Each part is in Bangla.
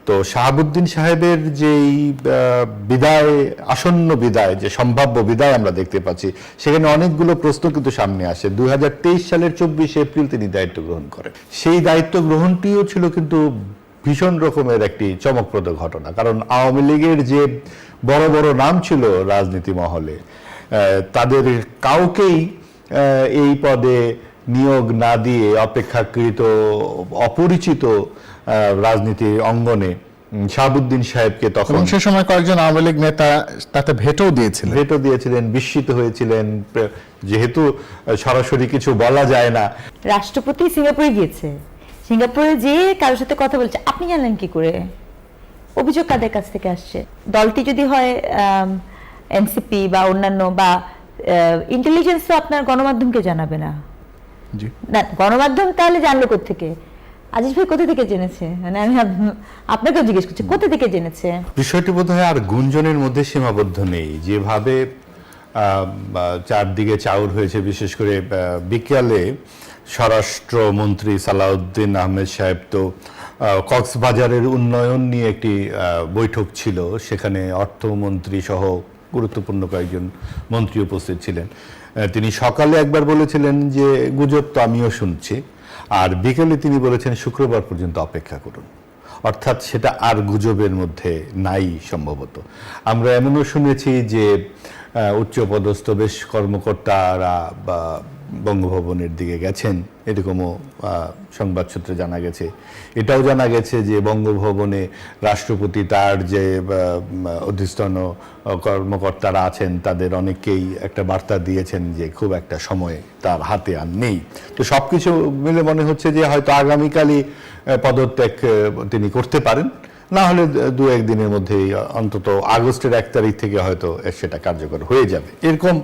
তো শাহাবুদ্দিন সাহেবের যেই বিদায়, আসন্ন বিদায়, যে সম্ভাব্য বিদায় আমরা দেখতে পাচ্ছি, সেখানে অনেকগুলো প্রশ্ন কিন্তু সামনে আসে। 2023 সালের 24 এপ্রিল তিনি দায়িত্ব গ্রহণ করেন। সেই দায়িত্ব গ্রহণটিও ছিল কিন্তু ভীষণ রকমের একটি চমকপ্রদ ঘটনা, কারণ আওয়ামী লীগের যে বড় বড় নাম ছিল রাজনীতি মহলে, তাদের কাউকেই এই পদে নিয়োগ না দিয়ে অপেক্ষাকৃত অপরিচিত রাজনীতির অঙ্গনে শাহাবুদ্দিন সাহেবকে তখন, সে সময় কয়েকজন আওয়ামী লীগ নেতা তাতে ভেটও দিয়েছিলেন, বিস্মিত হয়েছিলেন, যেহেতু সরাসরি কিছু বলা যায় না। রাষ্ট্রপতি সিঙ্গাপুরে গিয়েছে, সিঙ্গাপুরে যে কারোর সাথে কথা বলছে, আপনি জানলেন কি করে? অভিযোগ কাদের কাছ থেকে আসছে? দলটি যদি হয় এনসিপি বা অন্যান্য, বা ইন্টেলিজেন্স তো আপনার গণমাধ্যমকে জানাবে না। না, গণমাধ্যম তাহলে জানলো কোত্থেকে? আজিজ ভাই কোথা থেকে জেনেছে? মানে আমি আপনাকেও জিজ্ঞেস করছি, কোথা থেকে জেনেছে? বিষয়টি বোধহয় আর গুঞ্জনের মধ্যে সীমাবদ্ধ নেই। যেভাবে চারদিকে চাউর হয়েছে, বিশেষ করে বিকেলে স্বরাষ্ট্রমন্ত্রী সালাউদ্দিন আহমেদ সাহেব তো কক্সবাজারের উন্নয়ন নিয়ে একটি বৈঠক ছিল, সেখানে অর্থমন্ত্রী সহ গুরুত্বপূর্ণ কয়েকজন মন্ত্রী উপস্থিত ছিলেন। তিনি সকালে একবার বলেছিলেন যে গুজব তো আমিও শুনছি, আর বিকেলে তিনি বলেছেন শুক্রবার পর্যন্ত অপেক্ষা করুন। অর্থাৎ সেটা আর গুজবের মধ্যে নাই সম্ভবত। আমরা এমনও শুনেছি যে উচ্চপদস্থ বেশ কর্মকর্তারা বা বঙ্গভবনের দিকে গেছেন, এরকমও সংবাদ সূত্রে জানা গেছে। এটাও জানা গেছে যে বঙ্গভবনে রাষ্ট্রপতি তার যে অধিষ্ঠন কর্মকর্তারা আছেন তাদের অনেকেই একটা বার্তা দিয়েছেন যে খুব একটা সময় তার হাতে আর নেই। তো সবকিছু মিলে মনে হচ্ছে যে হয়তো আগামীকালই পদত্যাগ তিনি করতে পারেন, না হলে দু একদিনের মধ্যেই, অন্তত আগস্টের 1 তারিখ থেকে হয়তো সেটা কার্যকর হয়ে যাবে। এরকম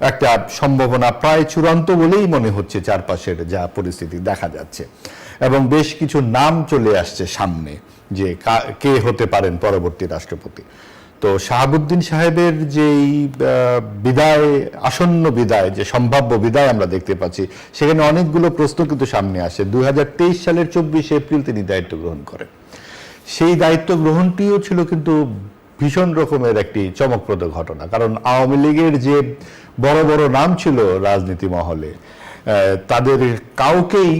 একটা সম্ভাবনা প্রায় চূড়ান্ত বলেই মনে হচ্ছে চারপাশের যা পরিস্থিতি দেখা যাচ্ছে, এবং বেশ কিছু নাম চলে আসছে সামনে যে কে হতে পারেন পরবর্তী রাষ্ট্রপতি। তো শাহাবুদ্দিন সাহেবের যেই বিদায়, আসন্ন বিদায়, যে সম্ভাব্য বিদায় আমরা দেখতে পাচ্ছি, সেখানে অনেকগুলো প্রশ্ন কিন্তু সামনে আসে। 2023 সালের 24 এপ্রিল তিনি দায়িত্ব গ্রহণ করেন। সেই দায়িত্ব গ্রহণটিও ছিল কিন্তু ভীষণ রকমের একটি চমকপ্রদ ঘটনা, কারণ আওয়ামী লীগের যে বড় বড় নাম ছিল রাজনীতি মহলে, তাদের কাউকেই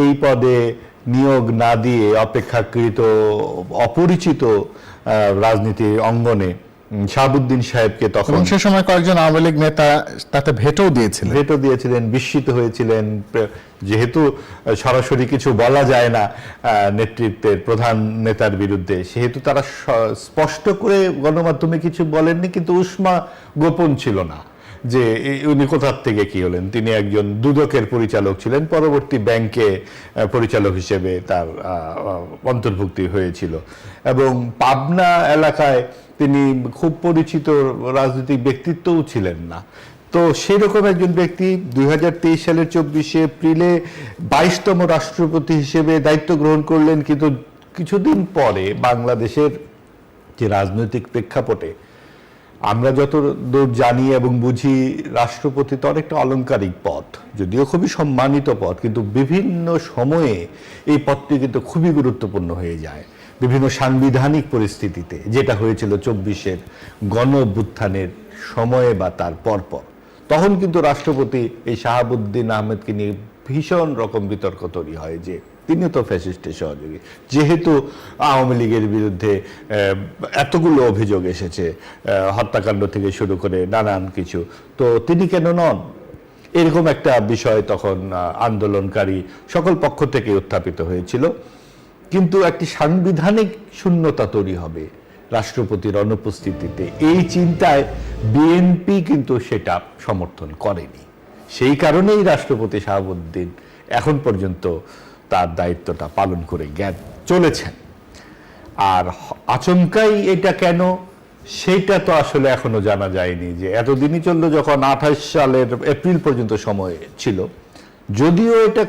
এই পদে নিয়োগ না দিয়ে অপেক্ষাকৃত অপরিচিত রাজনীতির অঙ্গনে শাহাবুদ্দিন সাহেবকে তখন, সে সময় কয়েকজন আওয়ামী লীগ নেতা তাতে ভেটও দিয়েছিলেন, বিস্মিত হয়েছিলেন, যেহেতু সরাসরি কিছু বলা যায় না নেতৃত্বের প্রধান নেতার বিরুদ্ধে, সেহেতু তারা স্পষ্ট করে গণমাধ্যমে কিছু বলেননি, কিন্তু উষ্মা গোপন ছিল না যে উনি কোথার থেকে কি হলেন। তিনি একজন দুদকের পরিচালক ছিলেন, পরবর্তী ব্যাংকে পরিচালক হিসেবে তার অন্তর্ভুক্তি হয়েছিল, এবং পাবনা এলাকায় তিনি খুব পরিচিত রাজনৈতিক ব্যক্তিত্বও ছিলেন না। তো সেই রকম একজন ব্যক্তি 2023 সালের 24 এপ্রিলে 22তম রাষ্ট্রপতি হিসেবে দায়িত্ব গ্রহণ করলেন। কিন্তু কিছুদিন পরে বাংলাদেশের যে রাজনৈতিক প্রেক্ষাপটে আমরা যত দূর জানি এবং বুঝি, রাষ্ট্রপতি তো অনেকটা অলংকারিক পদ, যদিও খুবই সম্মানিত পদ, কিন্তু বিভিন্ন সময়ে এই পদটি কিন্তু খুবই গুরুত্বপূর্ণ হয়ে যায় বিভিন্ন সাংবিধানিক পরিস্থিতিতে, যেটা হয়েছিল 24-এর গণ অভ্যুত্থানের সময়ে বা তার পরপর। তখন কিন্তু রাষ্ট্রপতি এই শাহাবুদ্দিন আহমেদকে নিয়ে ভীষণ রকম বিতর্ক তৈরি হয় যে তিনি তো ফ্যাসিস্টের সহযোগী, যেহেতু আওয়ামী লীগের বিরুদ্ধে এতগুলো অভিযোগ এসেছে, হত্যাকাণ্ড থেকে শুরু করে নানান কিছু, তো তিনি কেন নন? এরকম একটা বিষয় তখন আন্দোলনকারী সকল পক্ষ থেকে উত্থাপিত হয়েছিল। কিন্তু একটি সাংবিধানিক শূন্যতা তৈরি হবে রাষ্ট্রপতির অনুপস্থিতিতে, এই চিন্তায় বিএনপি কিন্তু সেটা সমর্থন করেনি। সেই কারণেই রাষ্ট্রপতি শাহাবুদ্দিন এখন পর্যন্ত তার দায়িত্বটা পালন করে চলেছেন। আর আচমকাই এটা কেন, সেইটা তো আসলে এখনো জানা যায়নি। যে এতদিনই চললো, যখন 28 সালের এপ্রিল পর্যন্ত সময় ছিল, যদিও এটা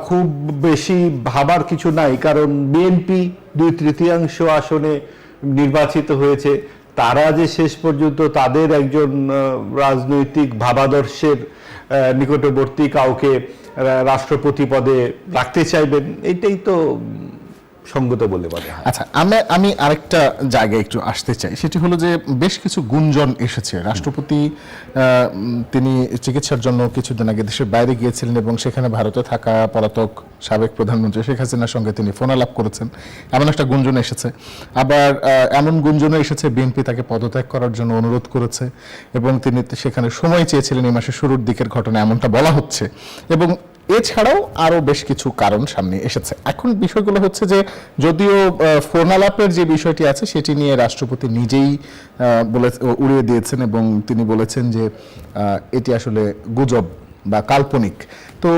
খুব বেশি ভাবার কিছু নাই, কারণ বিএনপি 2/3 আসনে নির্বাচিত হয়েছে। তারা যে শেষ পর্যন্ত তাদের একজন রাজনৈতিক ভাবাদর্শের নিকটবর্তী কাউকে রাষ্ট্রপতি পদে রাখতে চাইবেন, এটাই তো সঙ্গত বলে মনে হয়। আচ্ছা, আমি আরেকটা জায়গায় একটু আসতে চাই, সেটি হলো যে বেশ কিছু গুঞ্জন এসেছে। রাষ্ট্রপতি তিনি চিকিৎসার জন্য কিছুদিন আগে দেশের বাইরে গিয়েছিলেন এবং সেখানে ভারতে থাকা পলাতক সাবেক প্রধানমন্ত্রী শেখ হাসিনার সঙ্গে তিনি ফোনালাপ করেছেন, এমন একটা গুঞ্জন এসেছে। আবার এমন গুঞ্জনও এসেছে বিএনপি তাকে পদত্যাগ করার জন্য অনুরোধ করেছে এবং তিনি সেখানে সময় চেয়েছিলেন এই মাসের শুরুর দিকের ঘটনা, এমনটা বলা হচ্ছে। এবং এছাড়াও আরো বেশ কিছু কারণ সামনে এসেছে। এখন বিষয়গুলো হচ্ছে যে যদিও ফোনালাপের যে বিষয়টি আছে সেটি নিয়ে রাষ্ট্রপতি নিজেই উড়িয়ে দিয়েছেন এবং তিনি বলেছেন যে এটি আসলে গুজব বা কাল্পনিক। তো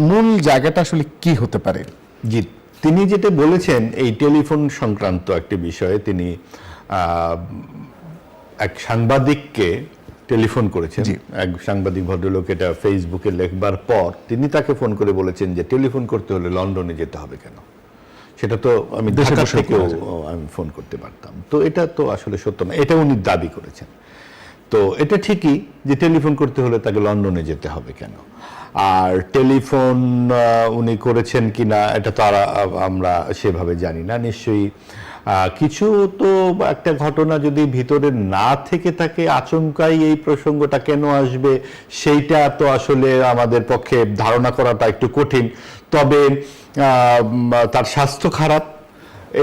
মূল জায়গাটা আসলে কি হতে পারে? জি, তিনি যেটা বলেছেন এই টেলিফোন সংক্রান্ত একটি বিষয়ে তিনি এক সাংবাদিককে টেলিফোন করেছেন। এক সাংবাদিক ভদ্রলোক এটা ফেসবুকে লেখবার পর তিনি তাকে ফোন করে বলেছেন যে টেলিফোন করতে হলে লন্ডনে যেতে হবে কেন, সেটা তো আমি ঢাকা থেকেও আমি ফোন করতে পারতাম। তো এটা তো আসলে সত্য না, এটা উনি দাবি করেছেন। তো এটা ঠিকই যে টেলিফোন করতে হলে তাকে লন্ডনে যেতে হবে কেন, আর টেলিফোন উনি করেছেন কিনা এটা তো আমরা সেভাবে জানি না। নিশ্চয়ই কিছু তো একটা ঘটনা যদি ভিতরে না থেকে থাকে, আচমকাই এই প্রসঙ্গটা কেন আসবে সেইটা তো আসলে আমাদের পক্ষে ধারণা করাটা একটু কঠিন। তবে তার স্বাস্থ্য খারাপ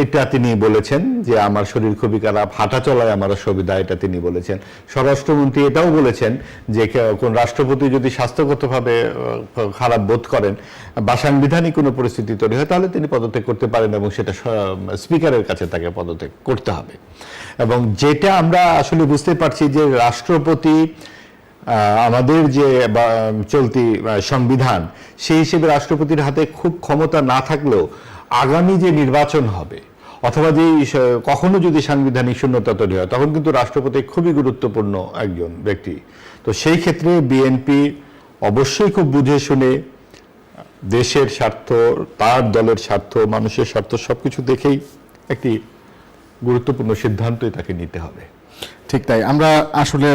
এটা তিনি বলেছেন, যে আমার শরীর খুবই খারাপ, হাঁটা চলায় আমার অসুবিধা, এটা তিনি বলেছেন। স্বরাষ্ট্রমন্ত্রী এটাও বলেছেন যে কোন রাষ্ট্রপতি যদি স্বাস্থ্যগতভাবে খারাপ বোধ করেন বা সাংবিধানিক কোনো পরিস্থিতি তৈরি হয় তাহলে তিনি পদত্যাগ করতে পারেন এবং সেটা স্পিকারের কাছে তাকে পদত্যাগ করতে হবে। এবং যেটা আমরা আসলে বুঝতে পারছি যে রাষ্ট্রপতি আমাদের যে চলতি সংবিধান সেই হিসেবে রাষ্ট্রপতির হাতে খুব ক্ষমতা না থাকলেও আগামী যে নির্বাচন হবে অথবা যে কখনো যদি সাংবিধানিক শূন্যতা তৈরি হয় তখন কিন্তু রাষ্ট্রপতি খুবই গুরুত্বপূর্ণ একজন ব্যক্তি। তো সেই ক্ষেত্রে বিএনপি অবশ্যই খুব বুঝে শুনে দেশের স্বার্থ, তার দলের স্বার্থ, মানুষের স্বার্থ সবকিছু দেখেই একটি গুরুত্বপূর্ণ সিদ্ধান্তই তাকে নিতে হবে। ঠিক তাই। আমরা আসলে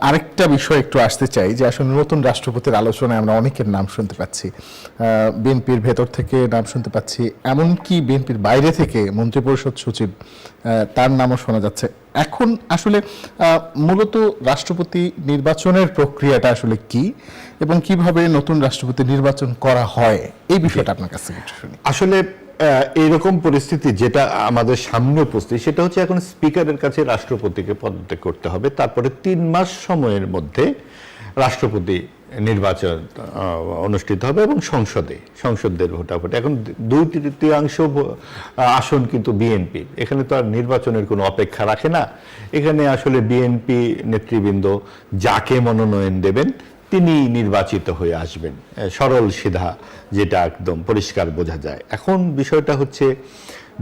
আরেকটা বিষয় একটু আসতে চাই যে আসলে নতুন রাষ্ট্রপতির আলোচনায় আমরা অনেকের নাম শুনতে পাচ্ছি, বিএনপির ভেতর থেকে নাম শুনতে পাচ্ছি, এমনকি বিএনপির বাইরে থেকে মন্ত্রিপরিষদ সচিব তার নামও শোনা যাচ্ছে। এখন আসলে মূলত রাষ্ট্রপতি নির্বাচনের প্রক্রিয়াটা আসলে কি এবং কিভাবে নতুন রাষ্ট্রপতি নির্বাচন করা হয় এই বিষয়টা আপনার কাছ থেকে একটু শুনি। আসলে এইরকম পরিস্থিতি যেটা আমাদের সামনে উপস্থিত সেটা হচ্ছে এখন স্পিকারের কাছে রাষ্ট্রপতিকে পদত্যাগ করতে হবে, তারপরে 3 মাস সময়ের মধ্যে রাষ্ট্রপতি নির্বাচন অনুষ্ঠিত হবে এবং সংসদের ভোটাভুটি। এখন 2/3 আসন কিন্তু বিএনপি, এখানে তো আর নির্বাচনের কোনো অপেক্ষা রাখে না। এখানে আসলে বিএনপি নেতৃবৃন্দ যাকে মনোনয়ন দেবেন তিনি নির্বাচিত হয়ে আসবেন, সরল সিধা, যেটা একদম পরিষ্কার বোঝা যায়। এখন বিষয়টা হচ্ছে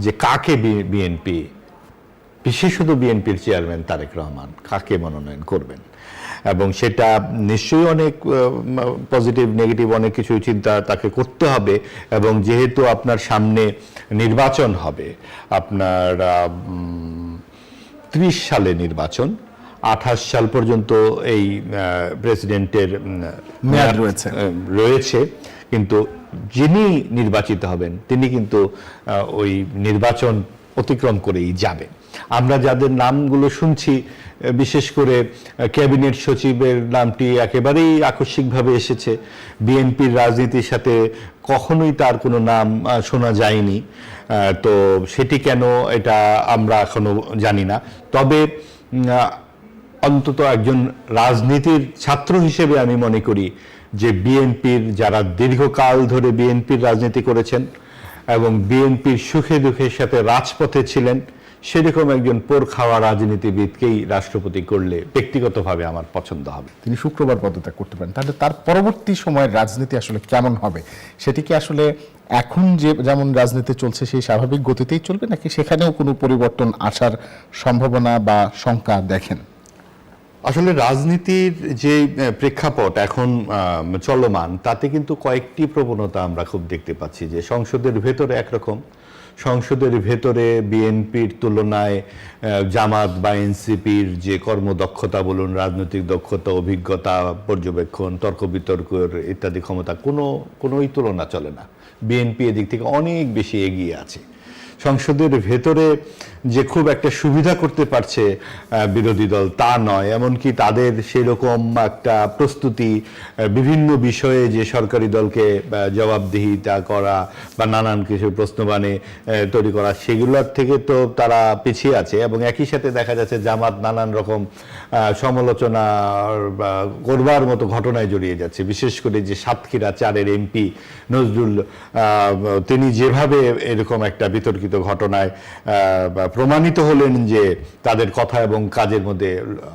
যে কাকে বিএনপি, বিশেষত বিএনপির চেয়ারম্যান তারেক রহমান কাকে মনোনয়ন করবেন, এবং সেটা নিশ্চয়ই অনেক পজিটিভ নেগেটিভ অনেক কিছু চিন্তা তাকে করতে হবে। এবং যেহেতু আপনার সামনে নির্বাচন হবে, আপনার 30 সালে নির্বাচন, 28 সাল পর্যন্ত এই প্রেসিডেন্টের মেয়াদ রয়েছে, কিন্তু যিনি নির্বাচিত হবেন তিনি কিন্তু ওই নির্বাচন অতিক্রম করেই যাবেন। আমরা যাদের নামগুলো শুনছি, বিশেষ করে ক্যাবিনেট সচিবের নামটি একেবারেই আকস্মিকভাবে এসেছে, বিএনপির রাজনীতির সাথে কখনোই তার কোনো নাম শোনা যায়নি। তো সেটি কেন এটা আমরা এখনো জানি না। তবে অন্তত একজন রাজনীতির ছাত্র হিসেবে আমি মনে করি যে বিএনপির যারা দীর্ঘকাল ধরে বিএনপির রাজনীতি করেছেন এবং বিএনপির সুখে দুঃখের সাথে রাজপথে ছিলেন, সেরকম একজন পোর খাওয়া রাজনীতিবিদকেই রাষ্ট্রপতি করলে ব্যক্তিগতভাবে আমার পছন্দ হবে। তিনি শুক্রবার পদত্যাগ করতে পারেন, তাহলে তার পরবর্তী সময়ের রাজনীতি আসলে কেমন হবে? সেটি কি আসলে এখন যে যেমন রাজনীতি চলছে সেই স্বাভাবিক গতিতেই চলবে, নাকি সেখানেও কোনো পরিবর্তন আসার সম্ভাবনা বা শঙ্কা দেখেন? আসলে রাজনীতির যে প্রেক্ষাপট এখন চলমান, তাতে কিন্তু কয়েকটি প্রবণতা আমরা খুব দেখতে পাচ্ছি। যে সংসদের ভেতরে একরকম, সংসদের ভেতরে বিএনপির তুলনায় জামাত বা এনসিপির যে কর্মদক্ষতা বলুন, রাজনৈতিক দক্ষতা, অভিজ্ঞতা, পর্যবেক্ষণ, তর্ক বিতর্কের ইত্যাদি ক্ষমতা কোনোই তুলনা চলে না। বিএনপি এদিক থেকে অনেক বেশি এগিয়ে আছে। সংসদের ভেতরে যে খুব একটা সুবিধা করতে পারছে বিরোধী দল তা নয়, এমনকি তাদের সেরকম একটা প্রস্তুতি বিভিন্ন বিষয়ে যে সরকারি দলকে জবাবদিহিতা করা বা নানান কিছু প্রশ্নবাণী তৈরি করা, সেগুলোর থেকে তো তারা পিছিয়ে আছে। এবং একই সাথে দেখা যাচ্ছে জামাত নানান রকম সমালোচনা করবার মতো ঘটনায় জড়িয়ে যাচ্ছে। বিশেষ করে যে সাতক্ষীরা 4-এর এমপি নজরুল, তিনি যেভাবে এরকম একটা বিতর্কিত ঘটনায় প্রমাণিত হলেন যে তাদের কথা এবং কাজের মধ্যে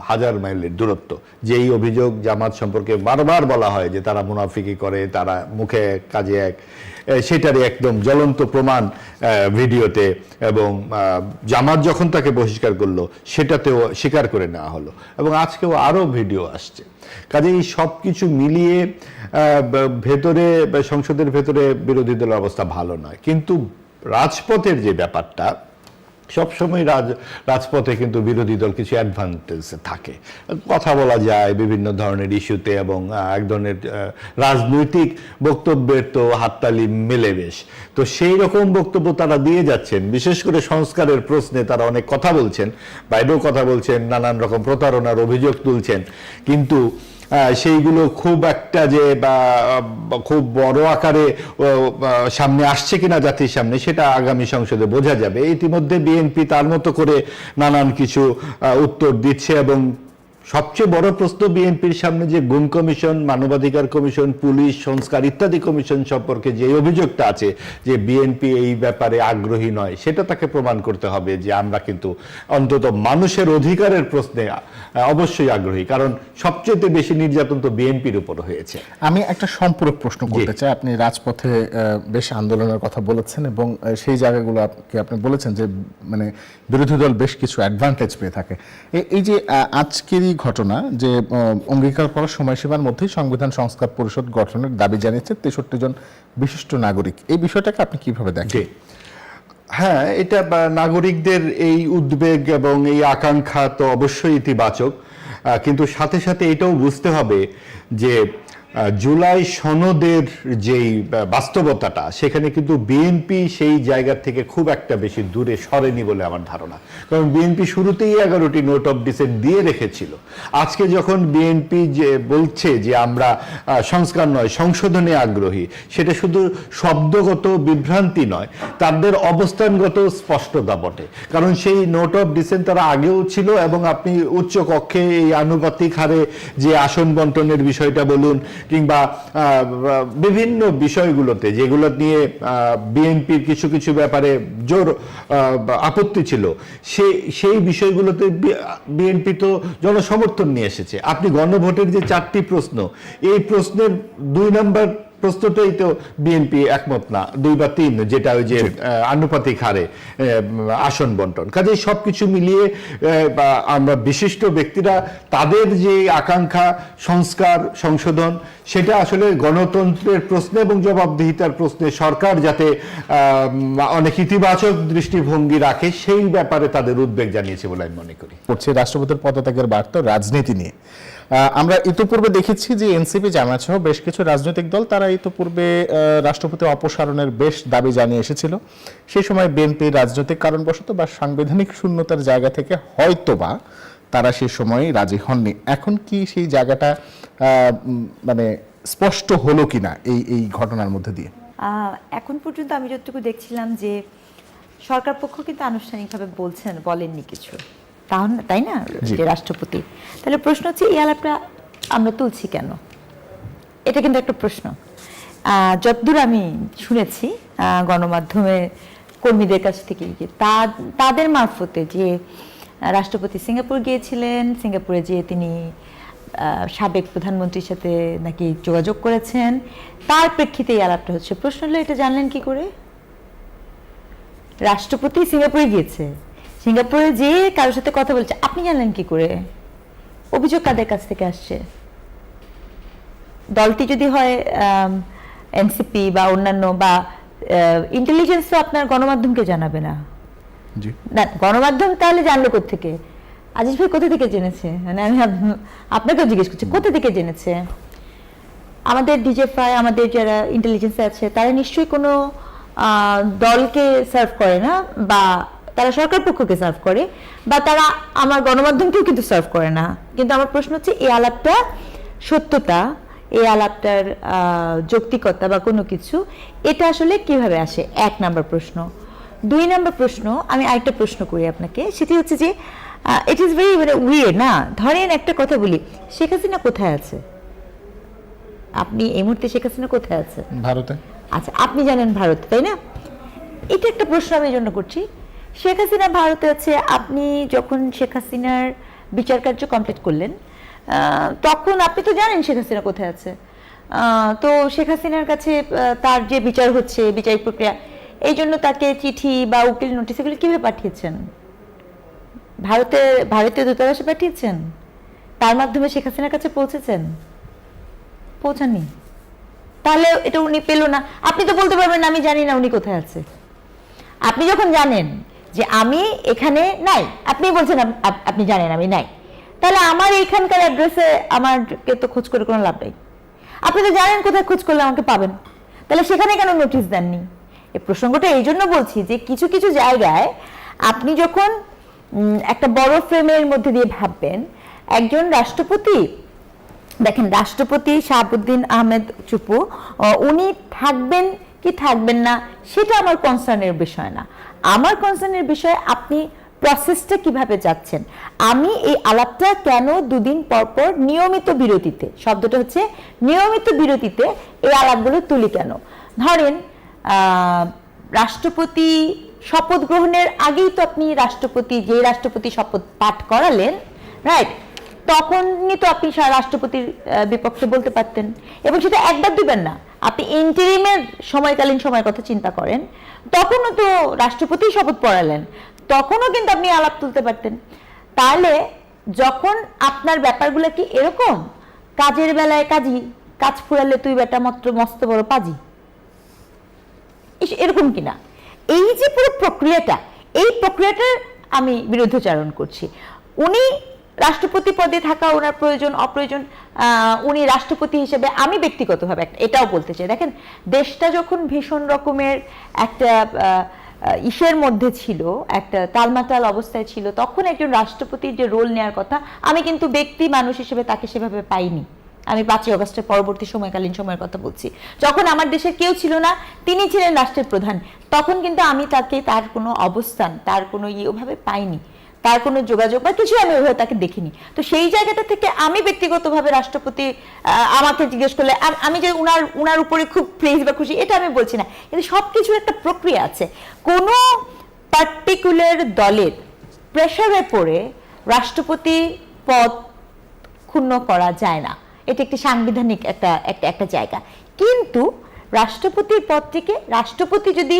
হাজার মাইলের দূরত্ব, যেই অভিযোগ জামাত সম্পর্কে বারবার বলা হয় যে তারা মুনাফিকি করে, তারা মুখে এক কাজে এক, সেটারই একদম জ্বলন্ত প্রমাণ ভিডিওতে। এবং জামাত যখন তাকে বহিষ্কার করলো সেটাতেও স্বীকার করে নেওয়া হলো, এবং আজকেও আরো ভিডিও আসছে। কাজে এই সব কিছু মিলিয়ে ভেতরে সংসদের ভেতরে বিরোধী দলের অবস্থা ভালো নয়। কিন্তু রাজপথের যে ব্যাপারটা, সবসময় রাজপথে কিন্তু বিরোধী দল কিছু অ্যাডভান্টেজ থাকে, কথা বলা যায় বিভিন্ন ধরনের ইস্যুতে, এবং এক ধরনের রাজনৈতিক বক্তব্যের তো হাততালি মেলে বেশ। তো সেই রকম বক্তব্য তারা দিয়ে যাচ্ছেন। বিশেষ করে সংস্কারের প্রশ্নে তারা অনেক কথা বলছেন, বাইরেও কথা বলছেন, নানান রকম প্রতারণার অভিযোগ তুলছেন, কিন্তু সেইগুলো খুব একটা যে খুব বড় আকারে সামনে আসছে কিনা জাতির সামনে, সেটা আগামী সংসদে বোঝা যাবে। ইতিমধ্যে বিএনপি তার মতো করে নানান কিছু উত্তর দিচ্ছে, এবং সবচেয়ে বড় প্রশ্ন বিএনপির সামনে যে গুম কমিশন, মানবাধিকার কমিশন, পুলিশ সংস্কার ইত্যাদি কমিশন সম্পর্কে যে অভিযোগটা আছে যে বিএনপি এই ব্যাপারে আগ্রহী নয়, সেটা তাকে প্রমাণ করতে হবে যে আমরা কিন্তু অন্তত মানুষের অধিকারের প্রশ্নে অবশ্যই আগ্রহী, কারণ সবচেয়ে বেশি নির্যাতন তো বিএনপির উপর হয়েছে। আমি একটা সম্পূরক প্রশ্ন করতে চাই। আপনি রাজপথে বেশ আন্দোলনের কথা বলেছেন, এবং সেই জায়গাগুলো আপনি বলেছেন যে মানে বিরোধী দল বেশ কিছু অ্যাডভান্টেজ পেয়ে থাকে। এই যে আজকেরই ঘটনা যে অঙ্গীকার করার সময়সীমার মধ্যেই সংবিধান সংস্কার পরিষদ গঠনের দাবি জানিয়েছে 63 জন বিশিষ্ট নাগরিক, এই বিষয়টাকে আপনি কিভাবে দেখেন? হ্যাঁ, এটা নাগরিকদের এই উদ্বেগ এবং এই আকাঙ্ক্ষা তো অবশ্যই ইতিবাচক, কিন্তু সাথে সাথে এটাও বুঝতে হবে যে জুলাই সনদের যেই বাস্তবতাটা, সেখানে কিন্তু বিএনপি সেই জায়গা থেকে খুব একটা বেশি দূরে সরেনি বলে আমার ধারণা। কারণ বিএনপি শুরুতেই 11টি নোট অফ ডিসেন্ট দিয়ে রেখেছিল। আজকে যখন বিএনপি যে বলছে যে আমরা সংস্কার নয় সংশোধনে আগ্রহী, সেটা শুধু শব্দগত বিভ্রান্তি নয়, তাদের অবস্থানগত স্পষ্টতা বটে। কারণ সেই নোট অফ ডিসেন্ট তারা আগেও ছিল, এবং আপনি উচ্চ কক্ষে এই আনুপাতিক হারে যে আসন বন্টনের বিষয়টা বলুন, কিংবা বিভিন্ন বিষয়গুলোতে যেগুলো নিয়ে বিএনপির কিছু কিছু ব্যাপারে জোর আপত্তি ছিল, সেই বিষয়গুলোতে বিএনপি তো জনসমর্থন নিয়ে এসেছে। আপনি গণভোটের যে 4টি প্রশ্ন, এই প্রশ্নের 2 নম্বর প্রশ্নটাই তো বিএনপি একমত না, 2 বা 3, যেটা ওই যে আনুপাতিক হারে আসন বন্টন। কাজে সবকিছু মিলিয়ে আমরা বিশিষ্ট ব্যক্তিরা তাদের যে আকাঙ্ক্ষা সংস্কার সংশোধন, সেটা আসলে গণতন্ত্রের প্রশ্নে এবং জবাবদিহিতার প্রশ্নে সরকার যাতে অনেক ইতিবাচক দৃষ্টিভঙ্গি রাখে, সেই ব্যাপারে তাদের উদ্বেগ জানিয়েছে বলে আমি মনে করি। রাষ্ট্রপতির পদত্যাগের বার্তা রাজনীতি নিয়ে আমরা ইতোপূর্বে দেখেছি যে এনসিপি, জামায়াত সহ বেশ কিছু রাজনৈতিক দল তারা ইতোপূর্বে রাষ্ট্রপতি অপসারণের বেশ দাবি জানিয়ে এসেছিল। সেই সময় বিএনপি রাজনৈতিক কারণবশত বা সাংবিধানিক শূন্যতার জায়গা থেকে হয়তোবা তারা সেই সময় রাজি হননি। এখন কি সেই জায়গাটা মানে স্পষ্ট হলো কিনা এই ঘটনার মধ্যে দিয়ে? এখন পর্যন্ত আমি যতটুকু দেখছিলাম যে সরকার পক্ষ কিন্তু আনুষ্ঠানিকভাবে বলেননি কিছু, তাই না, যে রাষ্ট্রপতি। তাহলে প্রশ্ন হচ্ছে এই আলাপটা আমরা তুলছি কেন, এটা কিন্তু একটা প্রশ্ন। যতদূর আমি শুনেছি গণমাধ্যমে কর্মীদের কাছ থেকে, যে তাদের মারফতে যে রাষ্ট্রপতি সিঙ্গাপুর গিয়েছিলেন, সিঙ্গাপুরে যেয়ে তিনি সাবেক প্রধানমন্ত্রীর সাথে নাকি যোগাযোগ করেছেন, তার প্রেক্ষিতে এই আলাপটা হচ্ছে। প্রশ্ন হলো এটা জানলেন কি করে? রাষ্ট্রপতি সিঙ্গাপুরে গিয়েছে, সিঙ্গাপুরে যে কারোর সাথে কথা বলছে, আপনি জানলেন কি করে? অভিযোগ কাদের কাছ থেকে আসছে? দলটি যদি হয় এনসিপি বা অন্যান্য, বা ইন্টেলিজেন্স তো আপনার গণমাধ্যমকে জানাবে না। না, গণমাধ্যম তাহলে জানলো কোত্থেকে? আজিজ ভাই কোথা থেকে জেনেছে? মানে আমি আপনাকেও জিজ্ঞেস করছি, কোথা থেকে জেনেছে? আমাদের ডিজেফাই, আমাদের যারা ইন্টেলিজেন্স আছে, তারা নিশ্চয়ই কোনো দলকে সার্ভ করে না, বা তারা সরকার পক্ষকে সার্ভ করে, বা তারা আমার গণমাধ্যমকেও কিন্তু সার্ভ করে না। কিন্তু আমার প্রশ্ন হচ্ছে এই আলাপটা সত্যতা, এই আলাপটার যৌক্তিকতা বা কোনো কিছু, এটা আসলে কিভাবে আসে? 1 নাম্বার প্রশ্ন। 2 নাম্বার প্রশ্ন, আমি আরেকটা প্রশ্ন করি আপনাকে, সেটি হচ্ছে যে ইট ইজ ভেরি উইয়ার্ড না, ধরেন একটা কথা বলি, শেখ হাসিনা কোথায় আছে? আপনি এই মুহূর্তে শেখ হাসিনা কোথায় আছে? ভারতে। আচ্ছা, আপনি জানেন ভারত, তাই না? এটা একটা প্রশ্ন আমি এই জন্য করছি, শেখ হাসিনা ভারতে আছে, আপনি যখন শেখ হাসিনার বিচার কার্য কমপ্লিট করলেন তখন আপনি তো জানেন শেখ হাসিনা কোথায় আছে। তো শেখ হাসিনার কাছে তার যে বিচার হচ্ছে, বিচারিক প্রক্রিয়া, এই জন্য তাকে চিঠি বা উকিল নোটিশ এগুলো কিভাবে পাঠিয়েছেন? ভারতীয় দূতাবাসে পাঠিয়েছেন? তার মাধ্যমে শেখ হাসিনার কাছে পৌঁছেছেন? পৌঁছাননি। তাহলে এটা উনি পেল না। আপনি তো বলতে পারবেন আমি জানি না উনি কোথায় আছে। আপনি যখন জানেন যে আমি এখানে নাই, আপনি বলছেন আপনি জানেন আমি নাই, তাহলে আমার এইখানকার অ্যাড্রেসে আমাকে তো খোঁজ করে কোনো লাভ নেই। আপনি তো জানেন কোথায় খোঁজ করলে আমাকে পাবেন, তাহলে সেখানে কেন নোটিশ দেননি? এই প্রসঙ্গটা এই জন্য বলছি যে কিছু কিছু জায়গায় আপনি যখন একটা বড় ফ্রেমের মধ্যে দিয়ে ভাববেন, একজন রাষ্ট্রপতি, দেখেন রাষ্ট্রপতি শাহাবুদ্দিন আহমেদ চুপু, উনি থাকবেন কি থাকবেন না সেটা আমার কনসার্নের বিষয় না। আমার কনসার্নের বিষয় আপনি প্রসেসটা কিভাবে যাচ্ছেন। আমি এই আলাপটা কেন 2 দিন পর পর নিয়মিত বিরতিতে, শব্দটা হচ্ছে নিয়মিত বিরতিতে এই আলাপগুলো তুলি কেন? ধরেন রাষ্ট্রপতি শপথ গ্রহণের আগেই তো আপনি যে রাষ্ট্রপতি শপথ পাঠ করালেন, রাইট, তখনই তো আপনি রাষ্ট্রপতির বিপক্ষে বলতে পারতেন, এবং সেটা 1বার 2বার না, আপনি ইন্টারিমের সময়কালীন সময়ের কথা চিন্তা করেন, তখনও তো রাষ্ট্রপতি শপথ পড়ালেন, তখনও কিন্তু আপনি আলাপ তুলতে পারতেন। তাহলে যখন আপনার ব্যাপারগুলো কি এরকম, কাজের বেলায় কাজ ফুরালে তুই বেটা মাত্র মস্ত বড় পাজি, এরকম কিনা? এই যে পুরো প্রক্রিয়াটা, এই প্রক্রিয়াটার আমি বিরুদ্ধাচরণ করছি। উনি রাষ্ট্রপতি পদে থাকা ওনার প্রয়োজন অপ্রয়োজন, উনি রাষ্ট্রপতি হিসেবে, আমি ব্যক্তিগতভাবে এটাও বলতে চাই, দেখেন দেশটা যখন ভীষণ রকমের একটা ইসের মধ্যে ছিল, একটা টালমাটাল অবস্থায় ছিল, তখন একজন রাষ্ট্রপতির যে রোল নেওয়ার কথা, আমি কিন্তু ব্যক্তি মানুষ হিসেবে তাকে সেভাবে পাইনি। আমি 5ই অগস্টের পরবর্তী সময়কালীন সময়ের কথা বলছি, যখন আমার দেশের কেউ ছিল না, তিনি ছিলেন রাষ্ট্রের প্রধান, তখন কিন্তু আমি তার কোনো অবস্থান, তার কোনো ওভাবে পাইনি, তার কোনো যোগাযোগ বা কিছু আমি ওইভাবে তাকে দেখিনি। তো সেই জায়গাটা থেকে আমি ব্যক্তিগতভাবে রাষ্ট্রপতি আমাকে জিজ্ঞেস করলে আমি যে উনার উপরে খুব প্রেজ বা খুশি, এটা আমি বলছি না, কিন্তু সবকিছুর একটা প্রক্রিয়া আছে। কোনো পার্টিকুলার দলের প্রেসারে পড়ে রাষ্ট্রপতি পদ ক্ষুণ্ণ করা যায় না, এটা একটি সাংবিধানিক একটা জায়গা। কিন্তু রাষ্ট্রপতির পদটিকে, রাষ্ট্রপতি যদি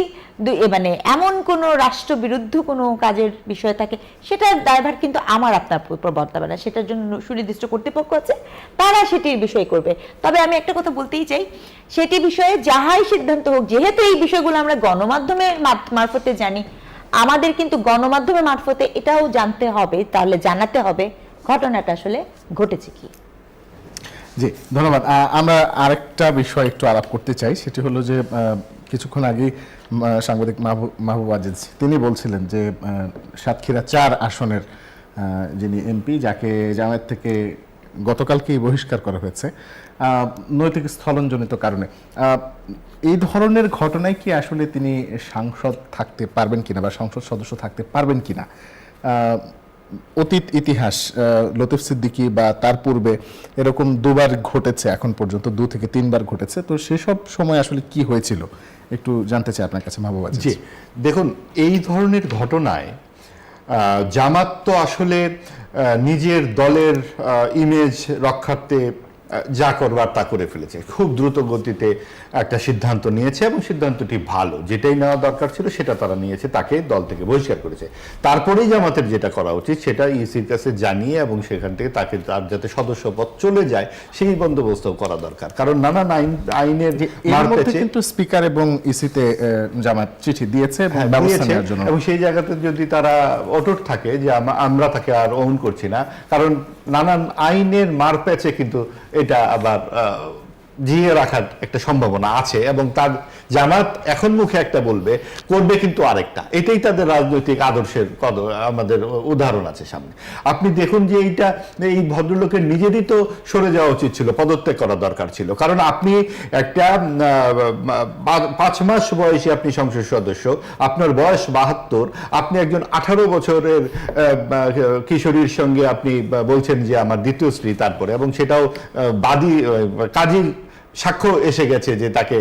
এমন কোনো রাষ্ট্রবিরুদ্ধ কোনো কাজের বিষয় থাকে, সেটার দায়ভার কিন্তু আমার আপনার উপর বর্তাবে না, সেটার জন্য সুনির্দিষ্ট কর্তৃপক্ষ আছে, তারা সেটির বিষয় করবে। তবে আমি একটা কথা বলতেই চাই, সেটি বিষয়ে যাহাই সিদ্ধান্ত হোক, যেহেতু এই বিষয়গুলো আমরা গণমাধ্যমের মারফতে জানি, আমাদের কিন্তু গণমাধ্যমের মারফতে এটাও জানতে হবে, তাহলে জানাতে হবে ঘটনাটা আসলে ঘটেছে কি। জি, ধন্যবাদ। আমরা আরেকটা বিষয় একটু আলাপ করতে চাই, সেটি হলো যে কিছুক্ষণ আগে সাংবাদিক মাহবুব আজিজ তিনি বলছিলেন যে সাতক্ষীরা 4 আসনের যিনি এমপি, যাকে জামায়াত থেকে গতকালকেই বহিষ্কার করা হয়েছে নৈতিক স্থলনজনিত কারণে, এই ধরনের ঘটনায় কি আসলে তিনি সাংসদ থাকতে পারবেন কিনা বা সংসদ সদস্য থাকতে পারবেন কিনা? অতীত ইতিহাস, লতিফ সিদ্দিকী বা তার পূর্বে এরকম 2বার ঘটেছে, এখন পর্যন্ত 2 থেকে 3বার ঘটেছে, তো সেসব সময় আসলে কি হয়েছিল একটু জানতে চাই আপনার কাছে মাহবুব আজিজ। জি, দেখুন এই ধরনের ঘটনায় জামাত তো আসলে নিজের দলের ইমেজ রক্ষার্থে যা করবার তা করে ফেলেছে, খুব দ্রুত গতিতে একটা সিদ্ধান্ত নিয়েছে এবং সিদ্ধান্তটি ভালো, যেটাই নেওয়া দরকার ছিল সেটা তারা নিয়েছে, তাকে দল থেকে বহিষ্কার করেছে। তারপরেই জামাতের যেটা করা উচিত সেটা ইসির কাছে জানিয়ে এবং সেখান থেকে তাকে তার যাতে সদস্যপদ চলে যায় সেই বন্দোবস্ত করা দরকার, কারণ নানান আইনের কিন্তু স্পিকার এবং ইসিতে জামাত চিঠি দিয়েছে ব্যবস্থা নেওয়ার জন্য, এবং সেই জায়গাতে যদি তারা অটুট থাকে যে আমরা তাকে আর ওন করছি না, কারণ নানান আইনের মারপ্যাচে কিন্তু এটা আবার জিয়ে রাখার একটা সম্ভাবনা আছে, এবং তার জামাত এখন মুখে একটা বলবে, করবে কিন্তু আরেকটা। এটাই তাদের রাজনৈতিক আদর্শের আমাদের উদাহরণ আছে সামনে। আপনি দেখুন যে এই ভদ্রলোকের নিজেরই তো সরে যাওয়া উচিত ছিল, পদত্যাগ করা দরকার ছিল। কারণ আপনি একটা 5 মাস বয়সী আপনি সংসদ সদস্য, আপনার বয়স 72, আপনি একজন 18 বছরের কিশোরীর সঙ্গে আপনি বলছেন যে আমার দ্বিতীয় স্ত্রী, তারপরে, এবং সেটাও কাজী সাক্ষ্য এসে গেছে যে তাকে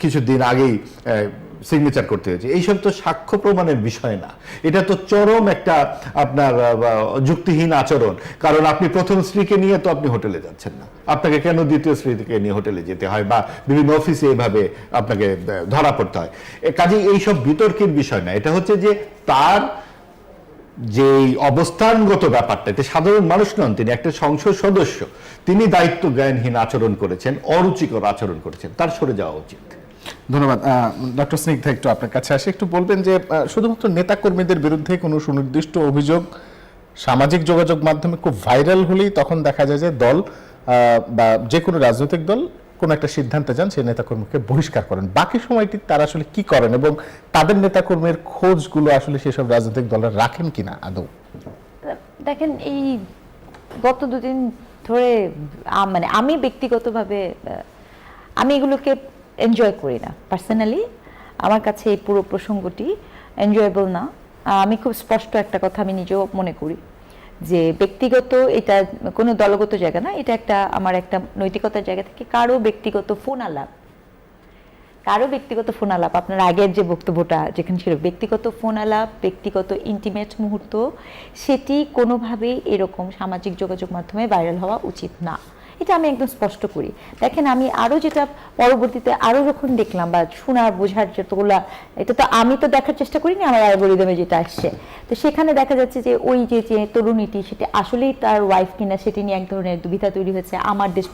কিছুদিন আগেই সিগনেচার করতে হয়েছে। এইসব তো সাক্ষ্য প্রমাণের বিষয় না, এটা তো চরম একটা আপনার যুক্তিহীন আচরণ। কারণ আপনি প্রথম স্ত্রীকে নিয়ে তো আপনি হোটেলে যাচ্ছেন না, আপনাকে কেন দ্বিতীয় স্ত্রীকে নিয়ে হোটেলে যেতে হয়, বা বিভিন্ন অফিসে এভাবে আপনাকে ধরা পড়তে হয়? কাজে এইসব বিতর্কের বিষয় না, এটা হচ্ছে যে তার যে অবস্থানগত ব্যাপারটা, এটা সাধারণ মানুষ নন, তিনি একটা সংসদ সদস্য, তিনি দায়িত্ব জ্ঞানহীন আচরণ করেছেন, অরুচিকর আচরণ করেছেন, তার সরে যাওয়া উচিত। ধন্যবাদ। ডক্টর স্নিগ্ধা, একটু আপনার কাছে আসে, একটু বলবেন যে শুধুমাত্র নেতাকর্মীদের বিরুদ্ধে কোনো সুনির্দিষ্ট অভিযোগ সামাজিক যোগাযোগ মাধ্যমে খুব ভাইরাল হলেই তখন দেখা যায় যে দল বা যে কোনো রাজনৈতিক দল কোনো একটা সিদ্ধান্তে যান, সেই নেতাকর্মীকে বহিষ্কার করেন। বাকি সময়টি তারা আসলে কি করেন, এবং তাদের নেতাকর্মীর খোঁজগুলো আসলে সেসব রাজনৈতিক দলের রাখেন কিনা আদৌ? দেখেন, এই গত দুদিন ধরে মানে আমি ব্যক্তিগতভাবে আমি এগুলোকে এনজয় করি না। পার্সোনালি আমার কাছে এই পুরো প্রসঙ্গটি এনজয়েবল না। আমি খুব স্পষ্ট একটা কথা আমি নিজেও মনে করি যে ব্যক্তিগত, এটা কোনো দলগত জায়গা না, এটা একটা আমার একটা নৈতিকতার জায়গা থেকে কারো ব্যক্তিগত ফোন আলাপ আপনার আগের যে বক্তব্যটা যেখানে ছিল, ব্যক্তিগত ফোন আলাপ, ব্যক্তিগত ইন্টিমেট মুহূর্ত, সেটি কোনোভাবেই এরকম সামাজিক যোগাযোগ মাধ্যমে ভাইরাল হওয়া উচিত না, এটা আমি একদম স্পষ্ট করি। দেখেন, আমি আরও যেটা পরবর্তীতে আরও যখন দেখলাম বা শোনার বোঝার যতগুলা, এটা তো আমি তো দেখার চেষ্টা করিনি, আমার অ্যালগরিদমে যেটা আসছে, তো সেখানে দেখা যাচ্ছে যে ওই যে তরুণীটি, সেটা আসলেই তার ওয়াইফ কিনা সেটি নিয়ে এক ধরনের দুবিধা তৈরি হয়েছে। আমার দেশ